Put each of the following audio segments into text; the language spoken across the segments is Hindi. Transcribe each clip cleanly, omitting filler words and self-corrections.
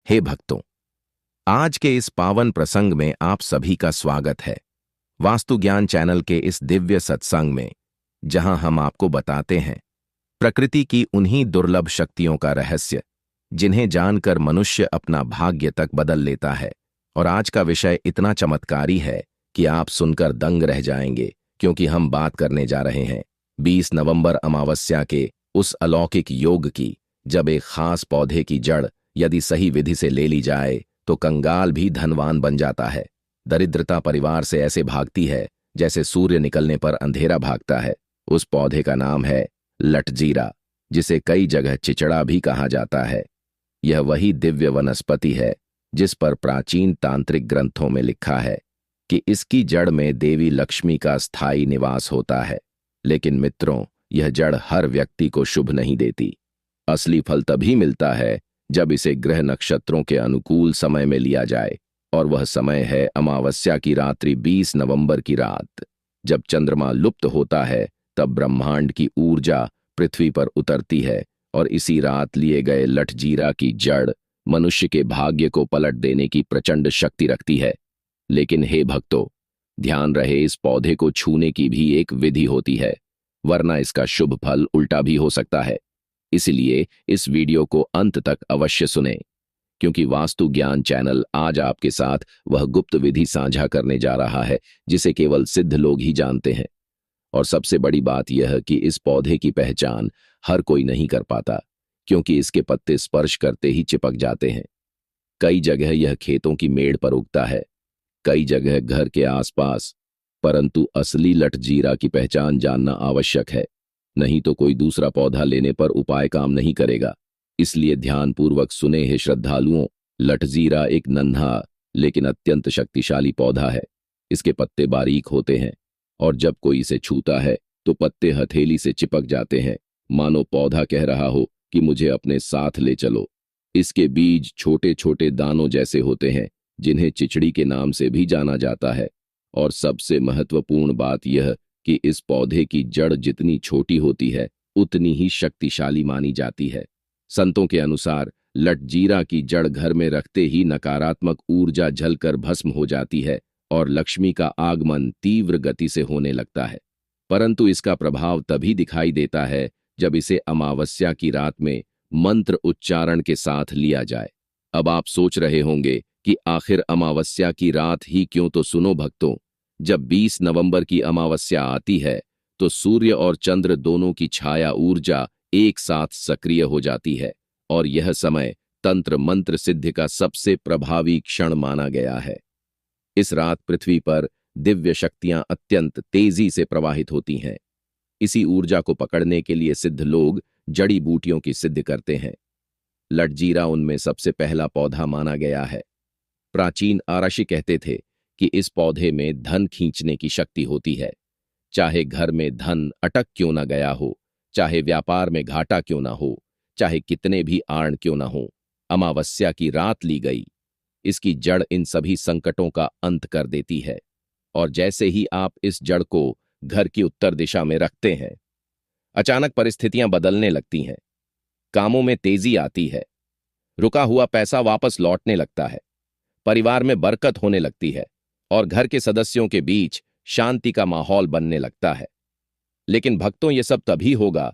हे भक्तों, आज के इस पावन प्रसंग में आप सभी का स्वागत है। वास्तु ज्ञान चैनल के इस दिव्य सत्संग में, जहां हम आपको बताते हैं प्रकृति की उन्हीं दुर्लभ शक्तियों का रहस्य, जिन्हें जानकर मनुष्य अपना भाग्य तक बदल लेता है। और आज का विषय इतना चमत्कारी है कि आप सुनकर दंग रह जाएंगे, क्योंकि हम बात करने जा रहे हैं 20 नवंबर अमावस्या के उस अलौकिक योग की, जब एक खास पौधे की जड़ यदि सही विधि से ले ली जाए तो कंगाल भी धनवान बन जाता है। दरिद्रता परिवार से ऐसे भागती है जैसे सूर्य निकलने पर अंधेरा भागता है। उस पौधे का नाम है लटजीरा, जिसे कई जगह चिचड़ा भी कहा जाता है। यह वही दिव्य वनस्पति है जिस पर प्राचीन तांत्रिक ग्रंथों में लिखा है कि इसकी जड़ में देवी लक्ष्मी का स्थायी निवास होता है। लेकिन मित्रों, यह जड़ हर व्यक्ति को शुभ नहीं देती। असली फल तभी मिलता है जब इसे ग्रह नक्षत्रों के अनुकूल समय में लिया जाए, और वह समय है अमावस्या की रात्रि 20 नवंबर की रात। जब चंद्रमा लुप्त होता है तब ब्रह्मांड की ऊर्जा पृथ्वी पर उतरती है, और इसी रात लिए गए लटजीरा की जड़ मनुष्य के भाग्य को पलट देने की प्रचंड शक्ति रखती है। लेकिन हे भक्तों, ध्यान रहे, इस पौधे को छूने की भी एक विधि होती है, वरना इसका शुभ फल उल्टा भी हो सकता है। इसलिए इस वीडियो को अंत तक अवश्य सुनें, क्योंकि वास्तु ज्ञान चैनल आज आपके साथ वह गुप्त विधि साझा करने जा रहा है जिसे केवल सिद्ध लोग ही जानते हैं। और सबसे बड़ी बात यह कि इस पौधे की पहचान हर कोई नहीं कर पाता, क्योंकि इसके पत्ते स्पर्श करते ही चिपक जाते हैं। कई जगह यह खेतों की मेड़ पर उगता है, कई जगह घर के आसपास, परंतु असली लटजीरा की पहचान जानना आवश्यक है, नहीं तो कोई दूसरा पौधा लेने पर उपाय काम नहीं करेगा। इसलिए ध्यानपूर्वक सुने हे श्रद्धालुओं, लटजीरा एक नन्हा लेकिन अत्यंत शक्तिशाली पौधा है। इसके पत्ते बारीक होते हैं, और जब कोई इसे छूता है तो पत्ते हथेली से चिपक जाते हैं, मानो पौधा कह रहा हो कि मुझे अपने साथ ले चलो। इसके बीज छोटे छोटे दानों जैसे होते हैं, जिन्हें चिचड़ी के नाम से भी जाना जाता है। और सबसे महत्वपूर्ण बात यह कि इस पौधे की जड़ जितनी छोटी होती है उतनी ही शक्तिशाली मानी जाती है। संतों के अनुसार लटजीरा की जड़ घर में रखते ही नकारात्मक ऊर्जा जलकर भस्म हो जाती है और लक्ष्मी का आगमन तीव्र गति से होने लगता है। परंतु इसका प्रभाव तभी दिखाई देता है जब इसे अमावस्या की रात में मंत्र उच्चारण के साथ लिया जाए। अब आप सोच रहे होंगे कि आखिर अमावस्या की रात ही क्यों? तो सुनो भक्तों, जब 20 नवंबर की अमावस्या आती है तो सूर्य और चंद्र दोनों की छाया ऊर्जा एक साथ सक्रिय हो जाती है, और यह समय तंत्र मंत्र सिद्धि का सबसे प्रभावी क्षण माना गया है। इस रात पृथ्वी पर दिव्य शक्तियां अत्यंत तेजी से प्रवाहित होती हैं। इसी ऊर्जा को पकड़ने के लिए सिद्ध लोग जड़ी बूटियों की सिद्ध करते हैं। लटजीरा उनमें सबसे पहला पौधा माना गया है। प्राचीन आरषि कहते थे कि इस पौधे में धन खींचने की शक्ति होती है। चाहे घर में धन अटक क्यों न गया हो, चाहे व्यापार में घाटा क्यों ना हो, चाहे कितने भी आड़ क्यों ना हो, अमावस्या की रात ली गई, इसकी जड़ इन सभी संकटों का अंत कर देती है। और जैसे ही आप इस जड़ को घर की उत्तर दिशा में रखते हैं, अचानक परिस्थितियां बदलने लगती हैं। कामों में तेजी आती है, रुका हुआ पैसा वापस लौटने लगता है, परिवार में बरकत होने लगती है, और घर के सदस्यों के बीच शांति का माहौल बनने लगता है। लेकिन भक्तों, यह सब तभी होगा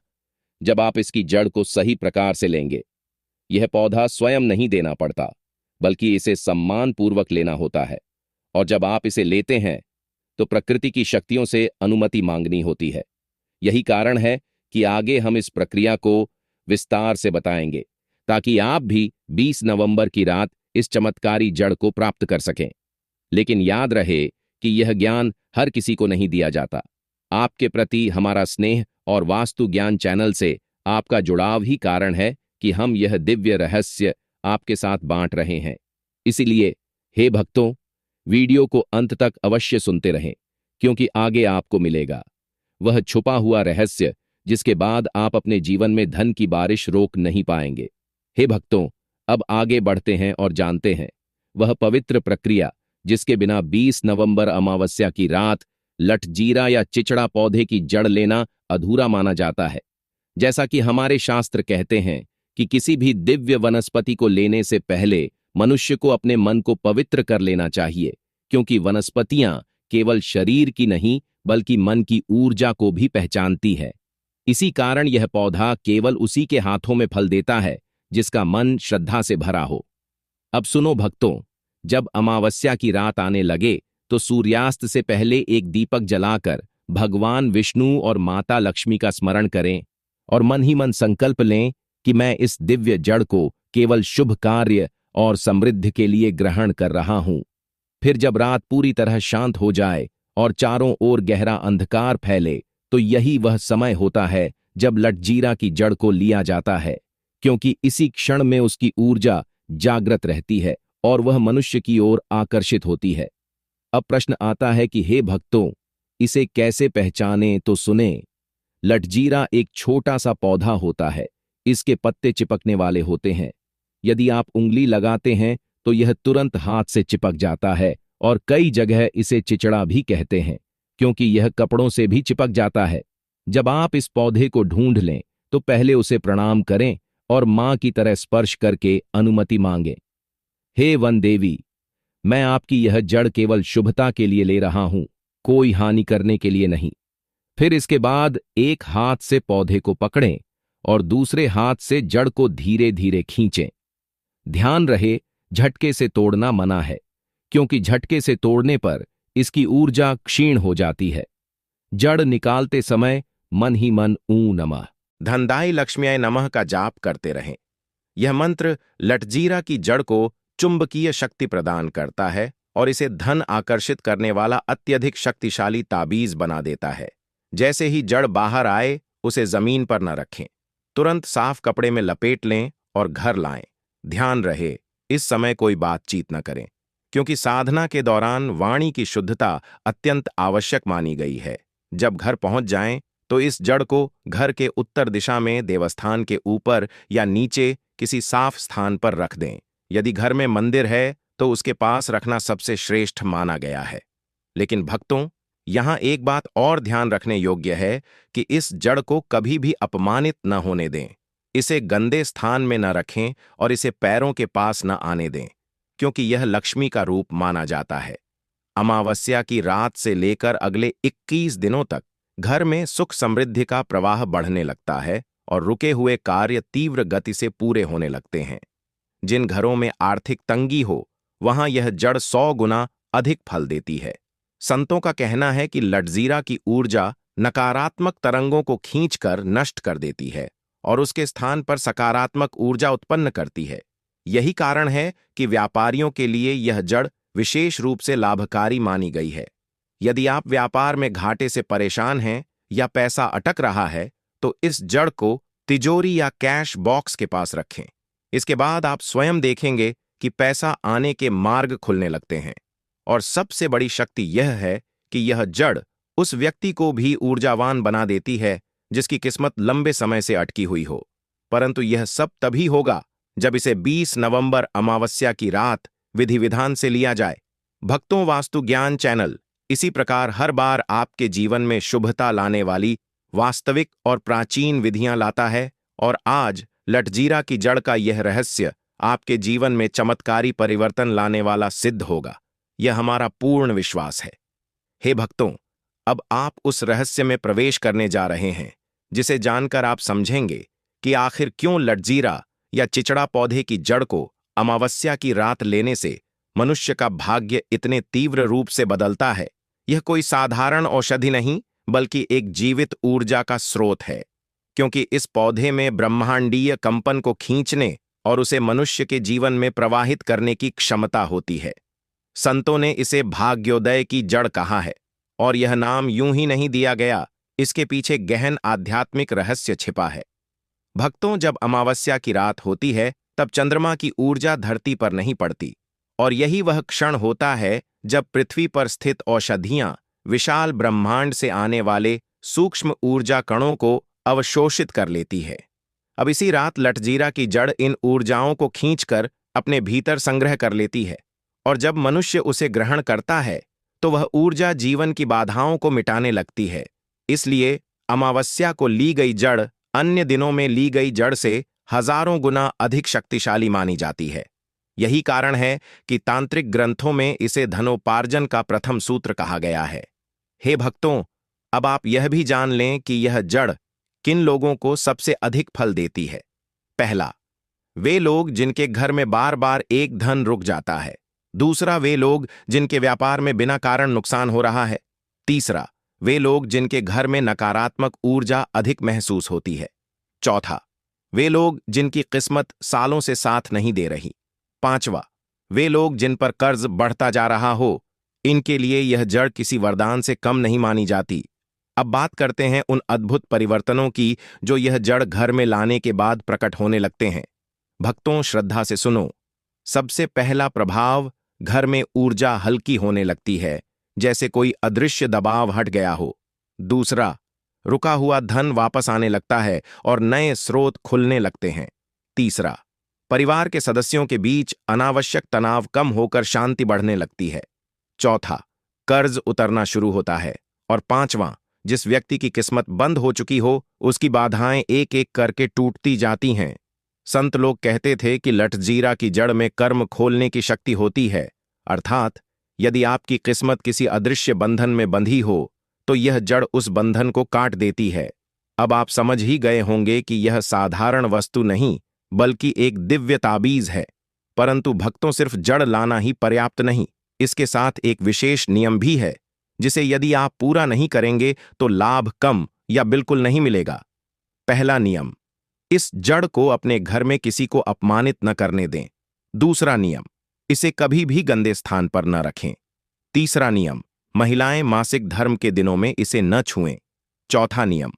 जब आप इसकी जड़ को सही प्रकार से लेंगे। यह पौधा स्वयं नहीं देना पड़ता, बल्कि इसे सम्मान पूर्वक लेना होता है। और जब आप इसे लेते हैं तो प्रकृति की शक्तियों से अनुमति मांगनी होती है। यही कारण है कि आगे हम इस प्रक्रिया को विस्तार से बताएंगे, ताकि आप भी 20 नवंबर की रात इस चमत्कारी जड़ को प्राप्त कर सकें। लेकिन याद रहे कि यह ज्ञान हर किसी को नहीं दिया जाता। आपके प्रति हमारा स्नेह और वास्तु ज्ञान चैनल से आपका जुड़ाव ही कारण है कि हम यह दिव्य रहस्य आपके साथ बांट रहे हैं। इसीलिए हे भक्तों, वीडियो को अंत तक अवश्य सुनते रहें, क्योंकि आगे आपको मिलेगा वह छुपा हुआ रहस्य जिसके बाद आप अपने जीवन में धन की बारिश रोक नहीं पाएंगे। हे भक्तों, अब आगे बढ़ते हैं और जानते हैं वह पवित्र प्रक्रिया जिसके बिना 20 नवंबर अमावस्या की रात लटजीरा या चिचड़ा पौधे की जड़ लेना अधूरा माना जाता है। जैसा कि हमारे शास्त्र कहते हैं कि किसी भी दिव्य वनस्पति को लेने से पहले मनुष्य को अपने मन को पवित्र कर लेना चाहिए, क्योंकि वनस्पतियां केवल शरीर की नहीं बल्कि मन की ऊर्जा को भी पहचानती है। इसी कारण यह पौधा केवल उसी के हाथों में फल देता है जिसका मन श्रद्धा से भरा हो। अब सुनो भक्तों, जब अमावस्या की रात आने लगे तो सूर्यास्त से पहले एक दीपक जलाकर भगवान विष्णु और माता लक्ष्मी का स्मरण करें और मन ही मन संकल्प लें कि मैं इस दिव्य जड़ को केवल शुभ कार्य और समृद्धि के लिए ग्रहण कर रहा हूं। फिर जब रात पूरी तरह शांत हो जाए और चारों ओर गहरा अंधकार फैले तो यही वह समय होता है जब लटजीरा की जड़ को लिया जाता है, क्योंकि इसी क्षण में उसकी ऊर्जा जागृत रहती है और वह मनुष्य की ओर आकर्षित होती है। अब प्रश्न आता है कि हे भक्तों, इसे कैसे पहचानें? तो सुने। लटजीरा एक छोटा सा पौधा होता है। इसके पत्ते चिपकने वाले होते हैं। यदि आप उंगली लगाते हैं तो यह तुरंत हाथ से चिपक जाता है और कई जगह इसे चिचड़ा भी कहते हैं, क्योंकि यह कपड़ों से भी चिपक जाता है। जब आप इस पौधे को ढूंढ लें तो पहले उसे प्रणाम करें और मां की तरह स्पर्श करके अनुमति मांगें। हे वन देवी, मैं आपकी यह जड़ केवल शुभता के लिए ले रहा हूं, कोई हानि करने के लिए नहीं। फिर इसके बाद एक हाथ से पौधे को पकड़ें और दूसरे हाथ से जड़ को धीरे धीरे खींचें। ध्यान रहे, झटके से तोड़ना मना है, क्योंकि झटके से तोड़ने पर इसकी ऊर्जा क्षीण हो जाती है। जड़ निकालते समय मन ही मन ऊं नमः धनदाय लक्ष्म्याय नमः का जाप करते रहें। यह मंत्र लटजीरा की जड़ को चुंबकीय शक्ति प्रदान करता है और इसे धन आकर्षित करने वाला अत्यधिक शक्तिशाली ताबीज बना देता है। जैसे ही जड़ बाहर आए उसे जमीन पर न रखें, तुरंत साफ कपड़े में लपेट लें और घर लाएं। ध्यान रहे, इस समय कोई बातचीत न करें, क्योंकि साधना के दौरान वाणी की शुद्धता अत्यंत आवश्यक मानी गई है। जब घर पहुंच जाएं तो इस जड़ को घर के उत्तर दिशा में देवस्थान के ऊपर या नीचे किसी साफ स्थान पर रख दें। यदि घर में मंदिर है तो उसके पास रखना सबसे श्रेष्ठ माना गया है। लेकिन भक्तों, यहां एक बात और ध्यान रखने योग्य है कि इस जड़ को कभी भी अपमानित न होने दें। इसे गंदे स्थान में न रखें और इसे पैरों के पास न आने दें, क्योंकि यह लक्ष्मी का रूप माना जाता है। अमावस्या की रात से लेकर अगले 21 दिनों तक घर में सुख समृद्धि का प्रवाह बढ़ने लगता है और रुके हुए कार्य तीव्र गति से पूरे होने लगते हैं। जिन घरों में आर्थिक तंगी हो वहां यह जड़ 100 गुना अधिक फल देती है। संतों का कहना है कि लटजीरा की ऊर्जा नकारात्मक तरंगों को खींचकर नष्ट कर देती है और उसके स्थान पर सकारात्मक ऊर्जा उत्पन्न करती है। यही कारण है कि व्यापारियों के लिए यह जड़ विशेष रूप से लाभकारी मानी गई है। यदि आप व्यापार में घाटे से परेशान हैं या पैसा अटक रहा है तो इस जड़ को तिजोरी या कैश बॉक्स के पास रखें। इसके बाद आप स्वयं देखेंगे कि पैसा आने के मार्ग खुलने लगते हैं। और सबसे बड़ी शक्ति यह है कि यह जड़ उस व्यक्ति को भी ऊर्जावान बना देती है जिसकी किस्मत लंबे समय से अटकी हुई हो। परंतु यह सब तभी होगा जब इसे 20 नवंबर अमावस्या की रात विधि विधान से लिया जाए। भक्तों, वास्तु ज्ञान चैनल इसी प्रकार हर बार आपके जीवन में शुभता लाने वाली वास्तविक और प्राचीन विधियां लाता है और आज लटजीरा की जड़ का यह रहस्य आपके जीवन में चमत्कारी परिवर्तन लाने वाला सिद्ध होगा। यह हमारा पूर्ण विश्वास है। हे भक्तों, अब आप उस रहस्य में प्रवेश करने जा रहे हैं जिसे जानकर आप समझेंगे कि आखिर क्यों लटजीरा या चिचड़ा पौधे की जड़ को अमावस्या की रात लेने से मनुष्य का भाग्य इतने तीव्र रूप से बदलता है। यह कोई साधारण औषधि नहीं बल्कि एक जीवित ऊर्जा का स्रोत है, क्योंकि इस पौधे में ब्रह्मांडीय कंपन को खींचने और उसे मनुष्य के जीवन में प्रवाहित करने की क्षमता होती है। संतों ने इसे भाग्योदय की जड़ कहा है और यह नाम यूं ही नहीं दिया गया, इसके पीछे गहन आध्यात्मिक रहस्य छिपा है। भक्तों, जब अमावस्या की रात होती है तब चंद्रमा की ऊर्जा धरती पर नहीं पड़ती और यही वह क्षण होता है जब पृथ्वी पर स्थित औषधियां विशाल ब्रह्मांड से आने वाले सूक्ष्म ऊर्जा कणों को अवशोषित कर लेती है। अब इसी रात लटजीरा की जड़ इन ऊर्जाओं को खींचकर अपने भीतर संग्रह कर लेती है और जब मनुष्य उसे ग्रहण करता है तो वह ऊर्जा जीवन की बाधाओं को मिटाने लगती है। इसलिए अमावस्या को ली गई जड़ अन्य दिनों में ली गई जड़ से हजारों गुना अधिक शक्तिशाली मानी जाती है। यही कारण है कि तांत्रिक ग्रंथों में इसे धनोपार्जन का प्रथम सूत्र कहा गया है। हे भक्तों, अब आप यह भी जान लें कि यह जड़ किन लोगों को सबसे अधिक फल देती है। पहला, वे लोग जिनके घर में बार बार एक धन रुक जाता है। दूसरा, वे लोग जिनके व्यापार में बिना कारण नुकसान हो रहा है। तीसरा, वे लोग जिनके घर में नकारात्मक ऊर्जा अधिक महसूस होती है। चौथा, वे लोग जिनकी किस्मत सालों से साथ नहीं दे रही। पांचवा, वे लोग जिन पर कर्ज बढ़ता जा रहा हो। इनके लिए यह जड़ किसी वरदान से कम नहीं मानी जाती। अब बात करते हैं उन अद्भुत परिवर्तनों की जो यह जड़ घर में लाने के बाद प्रकट होने लगते हैं। भक्तों, श्रद्धा से सुनो। सबसे पहला प्रभाव, घर में ऊर्जा हल्की होने लगती है, जैसे कोई अदृश्य दबाव हट गया हो। दूसरा, रुका हुआ धन वापस आने लगता है और नए स्रोत खुलने लगते हैं। तीसरा, परिवार के सदस्यों के बीच अनावश्यक तनाव कम होकर शांति बढ़ने लगती है। चौथा, कर्ज उतरना शुरू होता है। और पांचवां, जिस व्यक्ति की किस्मत बंद हो चुकी हो, उसकी बाधाएं एक एक करके टूटती जाती हैं। संत लोग कहते थे कि लठजीरा की जड़ में कर्म खोलने की शक्ति होती है, अर्थात यदि आपकी किस्मत किसी अदृश्य बंधन में बंधी हो तो यह जड़ उस बंधन को काट देती है। अब आप समझ ही गए होंगे कि यह साधारण वस्तु नहीं बल्कि एक दिव्य ताबीज है। परंतु भक्तों, सिर्फ जड़ लाना ही पर्याप्त नहीं, इसके साथ एक विशेष नियम भी है जिसे यदि आप पूरा नहीं करेंगे तो लाभ कम या बिल्कुल नहीं मिलेगा। पहला नियम, इस जड़ को अपने घर में किसी को अपमानित न करने दें। दूसरा नियम, इसे कभी भी गंदे स्थान पर न रखें। तीसरा नियम, महिलाएं मासिक धर्म के दिनों में इसे न छुएं। चौथा नियम,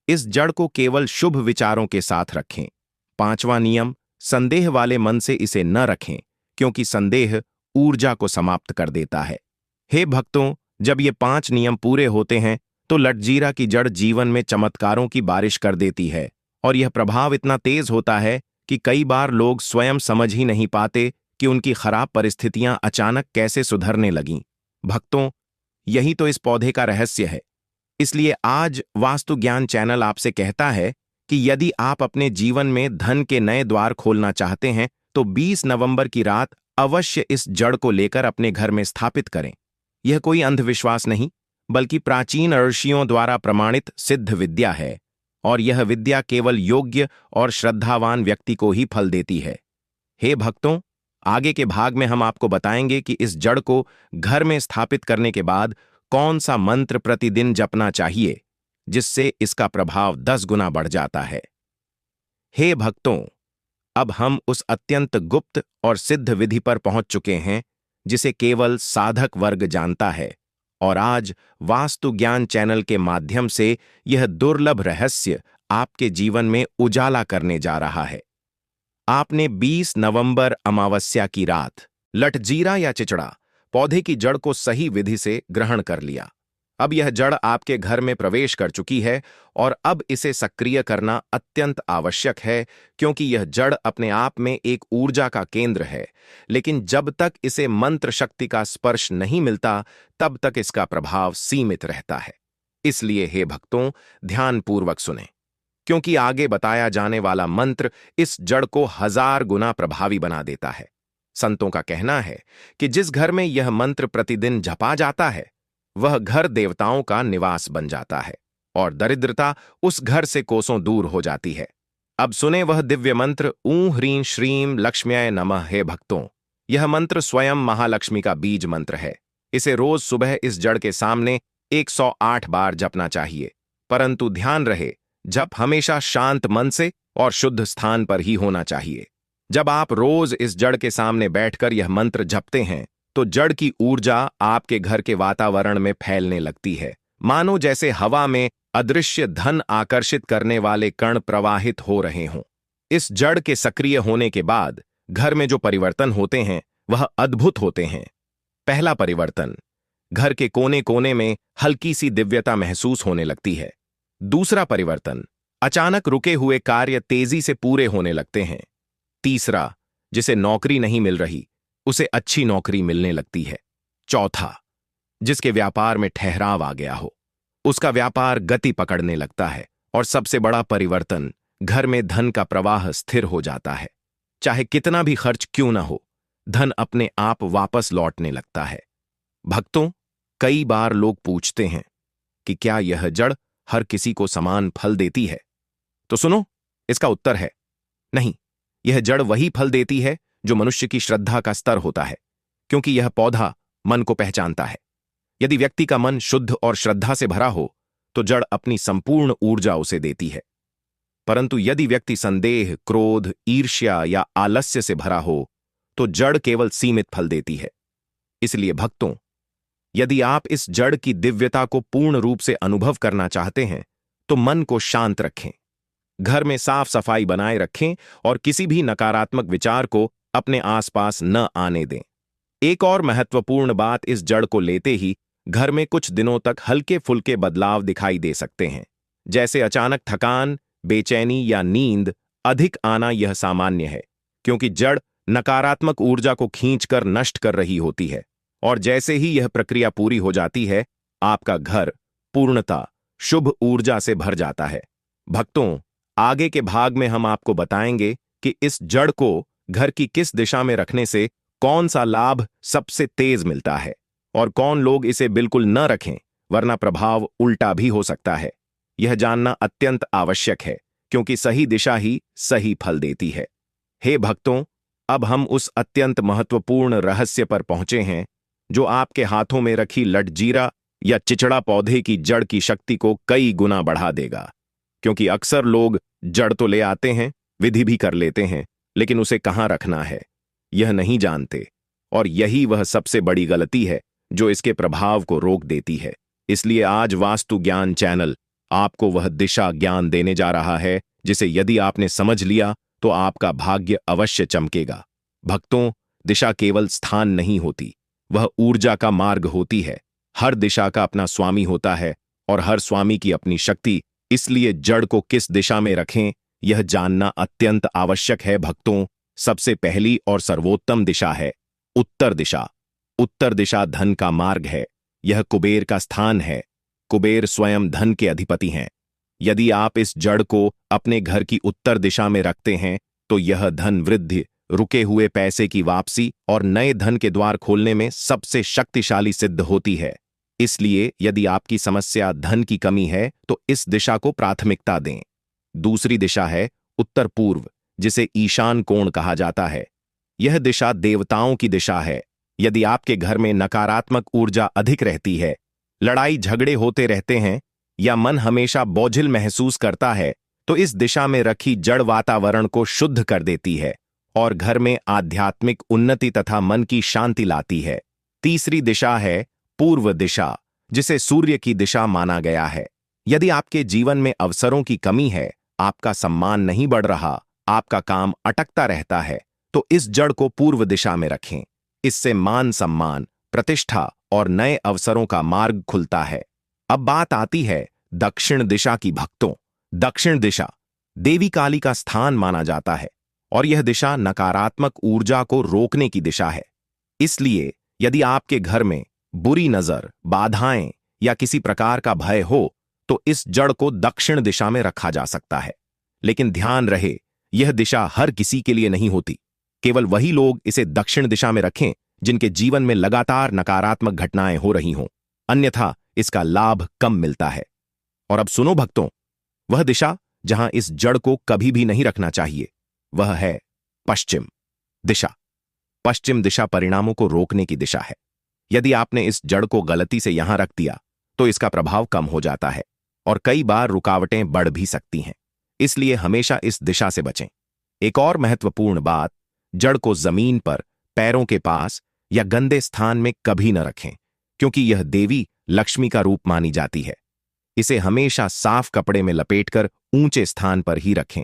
इस जड़ को केवल शुभ विचारों के साथ रखें। पांचवा नियम, संदेह वाले मन से इसे न रखें, क्योंकि संदेह ऊर्जा को समाप्त कर देता है। हे भक्तों, जब ये 5 नियम पूरे होते हैं तो लठजीरा की जड़ जीवन में चमत्कारों की बारिश कर देती है, और यह प्रभाव इतना तेज होता है कि कई बार लोग स्वयं समझ ही नहीं पाते कि उनकी खराब परिस्थितियां अचानक कैसे सुधरने लगीं। भक्तों, यही तो इस पौधे का रहस्य है। इसलिए आज वास्तु ज्ञान चैनल आपसे कहता है कि यदि आप अपने जीवन में धन के नए द्वार खोलना चाहते हैं तो 20 नवंबर की रात अवश्य इस जड़ को लेकर अपने घर में स्थापित करें। यह कोई अंधविश्वास नहीं बल्कि प्राचीन ऋषियों द्वारा प्रमाणित सिद्ध विद्या है, और यह विद्या केवल योग्य और श्रद्धावान व्यक्ति को ही फल देती है। हे भक्तों, आगे के भाग में हम आपको बताएंगे कि इस जड़ को घर में स्थापित करने के बाद कौन सा मंत्र प्रतिदिन जपना चाहिए जिससे इसका प्रभाव 10 गुना बढ़ जाता है। हे भक्तों, अब हम उस अत्यंत गुप्त और सिद्ध विधि पर पहुंच चुके हैं जिसे केवल साधक वर्ग जानता है, और आज वास्तु ज्ञान चैनल के माध्यम से यह दुर्लभ रहस्य आपके जीवन में उजाला करने जा रहा है। आपने 20 नवंबर अमावस्या की रात लठजीरा या चिचड़ा पौधे की जड़ को सही विधि से ग्रहण कर लिया। अब यह जड़ आपके घर में प्रवेश कर चुकी है और अब इसे सक्रिय करना अत्यंत आवश्यक है, क्योंकि यह जड़ अपने आप में एक ऊर्जा का केंद्र है, लेकिन जब तक इसे मंत्र शक्ति का स्पर्श नहीं मिलता तब तक इसका प्रभाव सीमित रहता है। इसलिए हे भक्तों, ध्यानपूर्वक सुनें, क्योंकि आगे बताया जाने वाला मंत्र इस जड़ को 1000 गुना प्रभावी बना देता है। संतों का कहना है कि जिस घर में यह मंत्र प्रतिदिन जपा जाता है वह घर देवताओं का निवास बन जाता है और दरिद्रता उस घर से कोसों दूर हो जाती है। अब सुने वह दिव्य मंत्र ऊं ह्रीं श्रीं लक्ष्म्याय नमः। हे भक्तों, यह मंत्र स्वयं महालक्ष्मी का बीज मंत्र है। इसे रोज सुबह इस जड़ के सामने 108 बार जपना चाहिए, परंतु ध्यान रहे, जप हमेशा शांत मन से और शुद्ध स्थान पर ही होना चाहिए। जब आप रोज इस जड़ के सामने बैठकर यह मंत्र जपते हैं तो जड़ की ऊर्जा आपके घर के वातावरण में फैलने लगती है, मानो जैसे हवा में अदृश्य धन आकर्षित करने वाले कण प्रवाहित हो रहे हों। इस जड़ के सक्रिय होने के बाद घर में जो परिवर्तन होते हैं वह अद्भुत होते हैं। पहला परिवर्तन, घर के कोने कोने में हल्की सी दिव्यता महसूस होने लगती है। दूसरा परिवर्तन, अचानक रुके हुए कार्य तेजी से पूरे होने लगते हैं। तीसरा, जिसे नौकरी नहीं मिल रही उसे अच्छी नौकरी मिलने लगती है। चौथा, जिसके व्यापार में ठहराव आ गया हो उसका व्यापार गति पकड़ने लगता है। और सबसे बड़ा परिवर्तन, घर में धन का प्रवाह स्थिर हो जाता है। चाहे कितना भी खर्च क्यों ना हो, धन अपने आप वापस लौटने लगता है। भक्तों, कई बार लोग पूछते हैं कि क्या यह जड़ हर किसी को समान फल देती है? तो सुनो, इसका उत्तर है नहीं। यह जड़ वही फल देती है जो मनुष्य की श्रद्धा का स्तर होता है, क्योंकि यह पौधा मन को पहचानता है। यदि व्यक्ति का मन शुद्ध और श्रद्धा से भरा हो तो जड़ अपनी संपूर्ण ऊर्जा उसे देती है। परंतु यदि व्यक्ति संदेह, क्रोध, ईर्ष्या या आलस्य से भरा हो तो जड़ केवल सीमित फल देती है। इसलिए भक्तों, यदि आप इस जड़ की दिव्यता को पूर्ण रूप से अनुभव करना चाहते हैं तो मन को शांत रखें, घर में साफ सफाई बनाए रखें और किसी भी नकारात्मक विचार को अपने आसपास न आने दें। एक और महत्वपूर्ण बात, इस जड़ को लेते ही घर में कुछ दिनों तक हल्के फुल्के बदलाव दिखाई दे सकते हैं, जैसे अचानक थकान, बेचैनी या नींद अधिक आना। यह सामान्य है क्योंकि जड़ नकारात्मक ऊर्जा को खींचकर नष्ट कर रही होती है, और जैसे ही यह प्रक्रिया पूरी हो जाती है, आपका घर पूर्णतः शुभ ऊर्जा से भर जाता है। भक्तों, आगे के भाग में हम आपको बताएंगे कि इस जड़ को घर की किस दिशा में रखने से कौन सा लाभ सबसे तेज मिलता है और कौन लोग इसे बिल्कुल न रखें, वरना प्रभाव उल्टा भी हो सकता है। यह जानना अत्यंत आवश्यक है क्योंकि सही दिशा ही सही फल देती है। हे भक्तों, अब हम उस अत्यंत महत्वपूर्ण रहस्य पर पहुंचे हैं जो आपके हाथों में रखी लटजीरा या चिचड़ा पौधे की जड़ की शक्ति को कई गुना बढ़ा देगा। क्योंकि अक्सर लोग जड़ तो ले आते हैं, विधि भी कर लेते हैं, लेकिन उसे कहाँ रखना है यह नहीं जानते, और यही वह सबसे बड़ी गलती है जो इसके प्रभाव को रोक देती है। इसलिए आज वास्तु ज्ञान चैनल आपको वह दिशा ज्ञान देने जा रहा है जिसे यदि आपने समझ लिया तो आपका भाग्य अवश्य चमकेगा। भक्तों, दिशा केवल स्थान नहीं होती, वह ऊर्जा का मार्ग होती है। हर दिशा का अपना स्वामी होता है और हर स्वामी की अपनी शक्ति। इसलिए जड़ को किस दिशा में रखें यह जानना अत्यंत आवश्यक है। भक्तों, सबसे पहली और सर्वोत्तम दिशा है उत्तर दिशा। उत्तर दिशा धन का मार्ग है, यह कुबेर का स्थान है। कुबेर स्वयं धन के अधिपति हैं। यदि आप इस जड़ को अपने घर की उत्तर दिशा में रखते हैं तो यह धन वृद्धि, रुके हुए पैसे की वापसी और नए धन के द्वार खोलने में सबसे शक्तिशाली सिद्ध होती है। इसलिए यदि आपकी समस्या धन की कमी है तो इस दिशा को प्राथमिकता दें। दूसरी दिशा है उत्तर पूर्व, जिसे ईशान कोण कहा जाता है। यह दिशा देवताओं की दिशा है। यदि आपके घर में नकारात्मक ऊर्जा अधिक रहती है, लड़ाई झगड़े होते रहते हैं या मन हमेशा बोझिल महसूस करता है तो इस दिशा में रखी जड़ वातावरण को शुद्ध कर देती है और घर में आध्यात्मिक उन्नति तथा मन की शांति लाती है। तीसरी दिशा है पूर्व दिशा, जिसे सूर्य की दिशा माना गया है। यदि आपके जीवन में अवसरों की कमी है, आपका सम्मान नहीं बढ़ रहा, आपका काम अटकता रहता है, तो इस जड़ को पूर्व दिशा में रखें। इससे मान सम्मान, प्रतिष्ठा और नए अवसरों का मार्ग खुलता है। अब बात आती है दक्षिण दिशा की। भक्तों, दक्षिण दिशा देवी काली का स्थान माना जाता है और यह दिशा नकारात्मक ऊर्जा को रोकने की दिशा है। इसलिए यदि आपके घर में बुरी नजर, बाधाएं या किसी प्रकार का भय हो तो इस जड़ को दक्षिण दिशा में रखा जा सकता है। लेकिन ध्यान रहे, यह दिशा हर किसी के लिए नहीं होती। केवल वही लोग इसे दक्षिण दिशा में रखें जिनके जीवन में लगातार नकारात्मक घटनाएं हो रही हों, अन्यथा इसका लाभ कम मिलता है। और अब सुनो भक्तों, वह दिशा जहां इस जड़ को कभी भी नहीं रखना चाहिए वह है पश्चिम दिशा। पश्चिम दिशा परिणामों को रोकने की दिशा है। यदि आपने इस जड़ को गलती से यहां रख दिया तो इसका प्रभाव कम हो जाता है और कई बार रुकावटें बढ़ भी सकती हैं। इसलिए हमेशा इस दिशा से बचें। एक और महत्वपूर्ण बात, जड़ को जमीन पर, पैरों के पास या गंदे स्थान में कभी न रखें, क्योंकि यह देवी लक्ष्मी का रूप मानी जाती है। इसे हमेशा साफ कपड़े में लपेटकर ऊंचे स्थान पर ही रखें।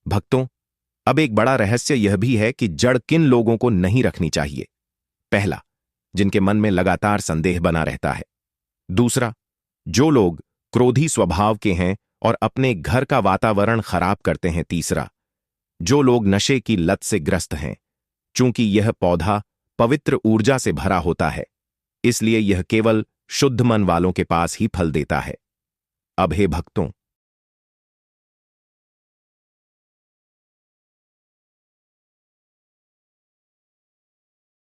भक्तों, अब एक बड़ा रहस्य यह भी है कि जड़ किन लोगों को नहीं रखनी चाहिए। पहला, जिनके मन में लगातार संदेह बना रहता है। दूसरा, जो लोग क्रोधी स्वभाव के हैं और अपने घर का वातावरण खराब करते हैं। तीसरा, जो लोग नशे की लत से ग्रस्त हैं। चूंकि यह पौधा पवित्र ऊर्जा से भरा होता है, इसलिए यह केवल शुद्ध मन वालों के पास ही फल देता है। अब हे भक्तों,